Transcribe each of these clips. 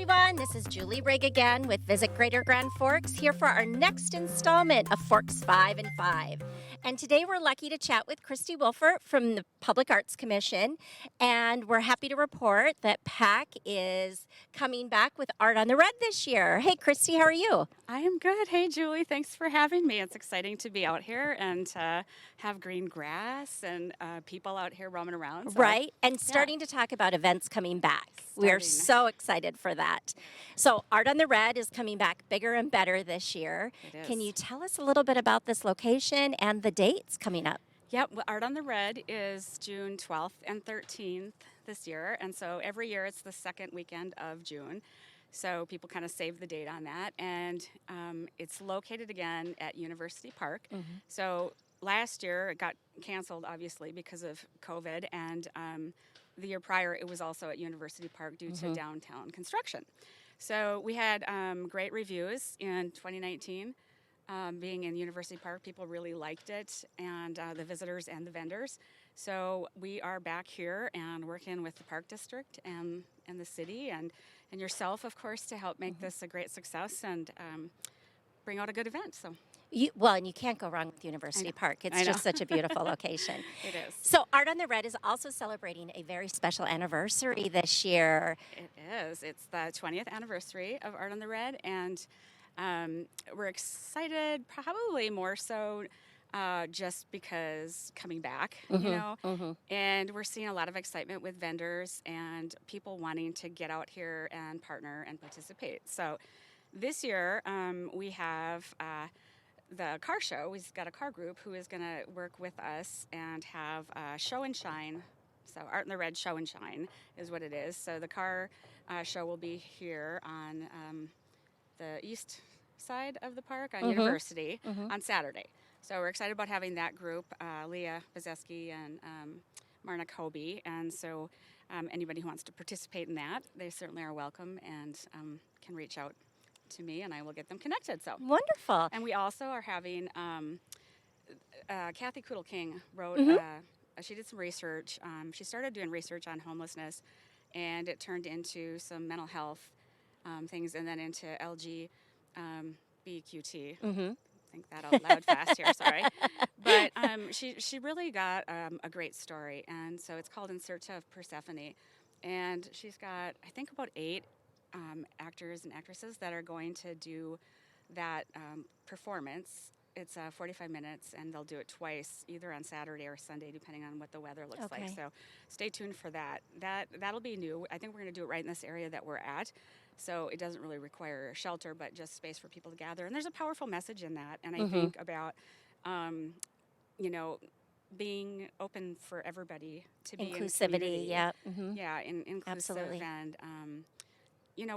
everyone. This is Julie Rigg again with Visit Greater Grand Forks here for our next installment of Forks 5 and 5. And today we're lucky to chat with Kristi Wilfert from the Public Arts Commission. And we're happy to report that PAC is coming back with Art on the Red this year. Hey, Kristi, how are you? I am good. Hey, Julie. Thanks for having me. It's exciting to be out here and have green grass and people out here roaming around. So, Right, and starting to talk about events coming back. We are so excited for that. So Art on the Red is coming back bigger and better this year. It is. Can you tell us a little bit about this location and the dates coming up? Yep, well, Art on the Red is June 12th and 13th this year. And so every year it's the second weekend of June. So people kind of save the date on that. And it's located again at University Park. So last year it got canceled, obviously, because of COVID. And the year prior, it was also at University Park due to downtown construction. So we had great reviews in 2019. Being in University Park, people really liked it, and the visitors and the vendors. So we are back here and working with the Park District and the city and yourself, of course, to help make this a great success and bring out a good event. So. And you can't go wrong with University Park. It's just such a beautiful location. It is. So Art on the Red is also celebrating a very special anniversary this year. It is. It's the 20th anniversary of Art on the Red, and we're excited, probably more so just because coming back, and we're seeing a lot of excitement with vendors and people wanting to get out here and partner and participate. So this year we have the car show. We've got a car group who is going to work with us and have a show and shine. So Art in the Red Show and Shine is what it is. So the car show will be here on the east side of the park on University on Saturday. So we're excited about having that group, Leah Bazeski and Marna Kobe. And so anybody who wants to participate in that, they certainly are welcome and can reach out to me and I will get them connected. So wonderful. And we also are having Kathy Coodle King wrote she did some research. She started doing research on homelessness, and it turned into some mental health things, and then into LGBTQT. Think that out loud fast here, sorry. But she really got a great story, and so it's called In Search of Persephone. And she's got, I think, about 8 actors and actresses that are going to do that performance. It's 45 minutes, and they'll do it twice, either on Saturday or Sunday, depending on what the weather looks like. So stay tuned for that. That'll be new. I think we're going to do it right in this area that we're at. So it doesn't really require a shelter, but just space for people to gather. And there's a powerful message in that. And I think about, being open for everybody to be inclusivity, inclusive. Absolutely. And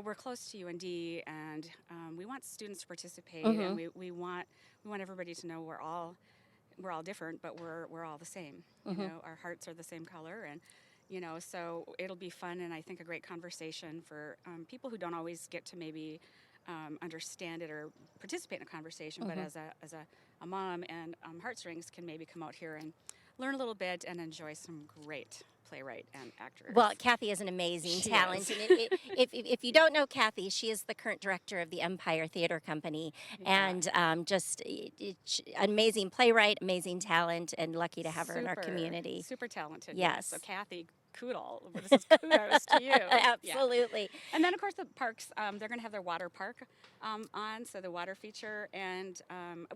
we're close to UND, and we want students to participate, and we want everybody to know we're all different, but we're all the same. You know, our hearts are the same color, and so it'll be fun, and I think a great conversation for people who don't always get to maybe understand it or participate in a conversation, but as a mom and heartstrings can maybe come out here and learn a little bit and enjoy some great playwright and actor. Well, Kathy is an amazing talent. And if you don't know Kathy, she is the current director of the Empire Theater Company, and just amazing playwright, amazing talent, and lucky to have her in our community. Super talented. Yes. So Kathy Coodle, this is kudos to you. Absolutely. Yeah. And then, of course, the parks, they're going to have their water park on, so the water feature, and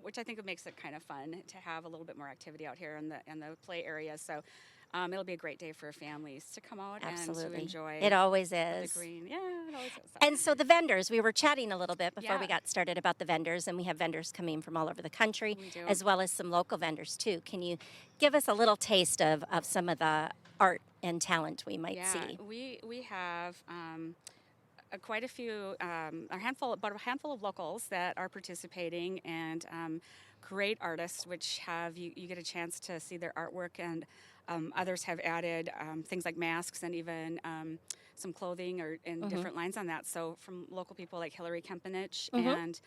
which I think makes it kind of fun to have a little bit more activity out here in the play area. So it'll be a great day for families to come out and to enjoy. It always is. The green. Yeah, it always is. So. And so the vendors, we were chatting a little bit before we got started about the vendors, and we have vendors coming from all over the country, as well as some local vendors too. Can you give us a little taste of some of the art and talent we might see? We have quite a few, about a handful of locals that are participating, and great artists, which have you get a chance to see their artwork, and others have added things like masks and even some clothing or in different lines on that. So from local people like Hillary Kempenich and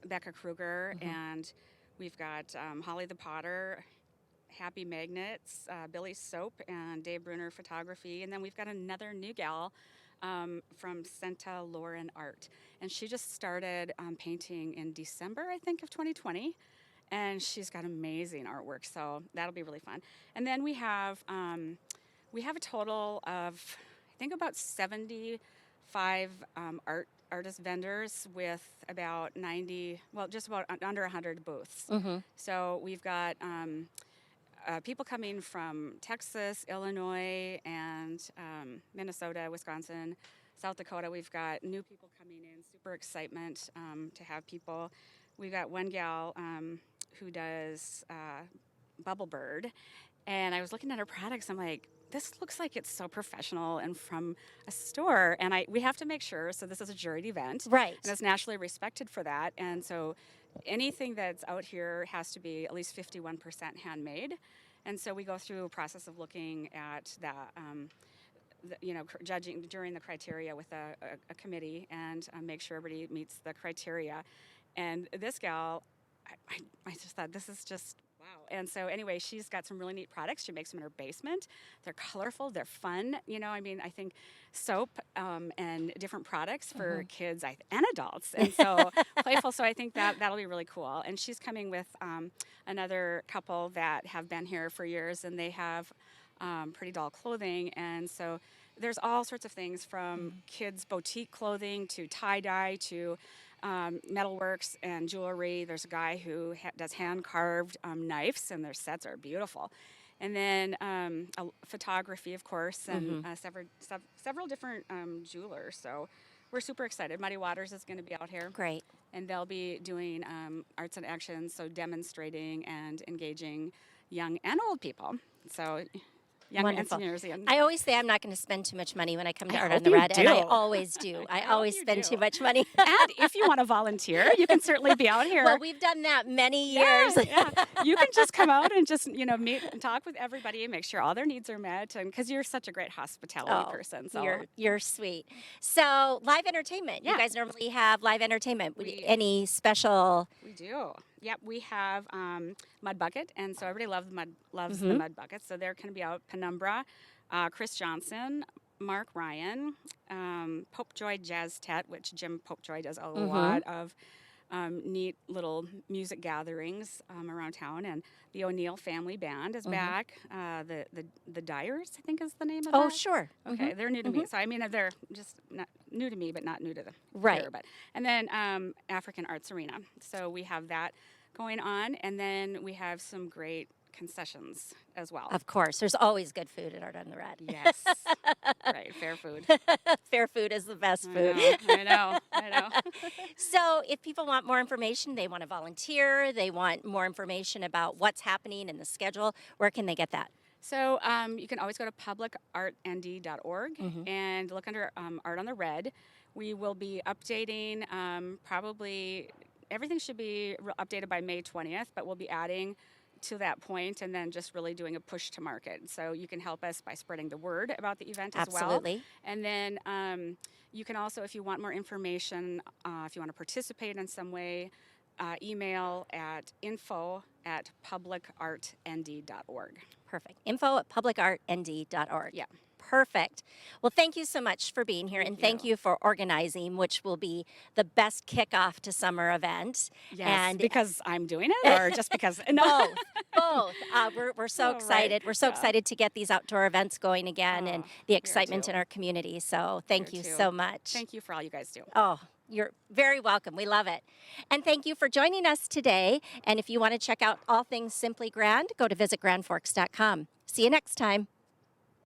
Becca Kruger, and we've got Holly the Potter, Happy Magnets, Billy Soap, and Dave Bruner Photography. And then we've got another new gal from Senta Lauren Art. And she just started painting in December, I think, of 2020. And she's got amazing artwork, so that'll be really fun. And then we have a total of, I think, about 75 artist vendors with about 90, well, just about under 100 booths. So we've got people coming from Texas, Illinois, and Minnesota, Wisconsin, South Dakota. We've got new people coming in, super excitement to have people. We've got one gal who does Bubble Bird, and I was looking at her products. I'm like, this looks like it's so professional and from a store. And we have to make sure, so this is a juried event. Right. And it's nationally respected for that. And so anything that's out here has to be at least 51% handmade. And so we go through a process of looking at that, judging during the criteria with a committee and make sure everybody meets the criteria. And this gal, I just thought, this is just wow. And so anyway, she's got some really neat products. She makes them in her basement. They're colorful. They're fun. I think soap and different products for kids and adults. And so playful. So I think that'll be really cool. And she's coming with another couple that have been here for years, and they have pretty doll clothing. And so there's all sorts of things from kids' boutique clothing to tie-dye to metalworks and jewelry. There's a guy who does hand-carved knives, and their sets are beautiful. And then photography, of course, and several different jewelers. So we're super excited. Muddy Waters is going to be out here. Great. And they'll be doing arts and actions, so demonstrating and engaging young and old people. So young and Wonderful. seniors. I always say I'm not going to spend too much money when I come to I Art hope on the you Red, and I do. always do. I hope always you spend do. too much money. And if you want to volunteer, you can certainly be out here. Well, we've done that many years. Yeah. You can just come out and just meet and talk with everybody and make sure all their needs are met, and because you're such a great hospitality person. So You're sweet. So live entertainment. Yeah. You guys normally have live entertainment. We Special? We do. Yep, we have Mud Bucket, and so everybody loves the Mud Bucket. So they're going to be out Penumbra, Chris Johnson, Mark Ryan, Popejoy Jazz Tet, which Jim Popejoy does a lot of neat little music gatherings around town, and the O'Neill Family Band is back. The Dyers, I think, is the name of that. Oh, sure. Okay, they're new to me. So I mean, they're just not new to me, but not new to the Right. here, and then African Arts Arena. So we have that going on, and then we have some great concessions as well. Of course. There's always good food at Art on the Red. Yes, right. Fair food. Fair food is the best food. I know. So if people want more information, they want to volunteer, they want more information about what's happening in the schedule, where can they get that? So you can always go to publicartnd.org and look under Art on the Red. We will be updating probably everything should be updated by May 20th, but we'll be adding to that point and then just really doing a push to market. So you can help us by spreading the word about the event as well. Absolutely. And then you can also, if you want more information, if you want to participate in some way, email at info@publicartnd.org. Perfect. info@publicartnd.org. Yeah. Perfect. Well, thank you so much for being here, and thank you for organizing, which will be the best kickoff to summer event. Yes, and because I'm doing it, or just because? No. Both. We're so excited. Right. We're so excited to get these outdoor events going again, and the excitement too. in our community. So thank you too. so much. Thank you for all you guys do. Oh, you're very welcome. We love it. And thank you for joining us today. And if you want to check out all things Simply Grand, go to visitgrandforks.com. See you next time.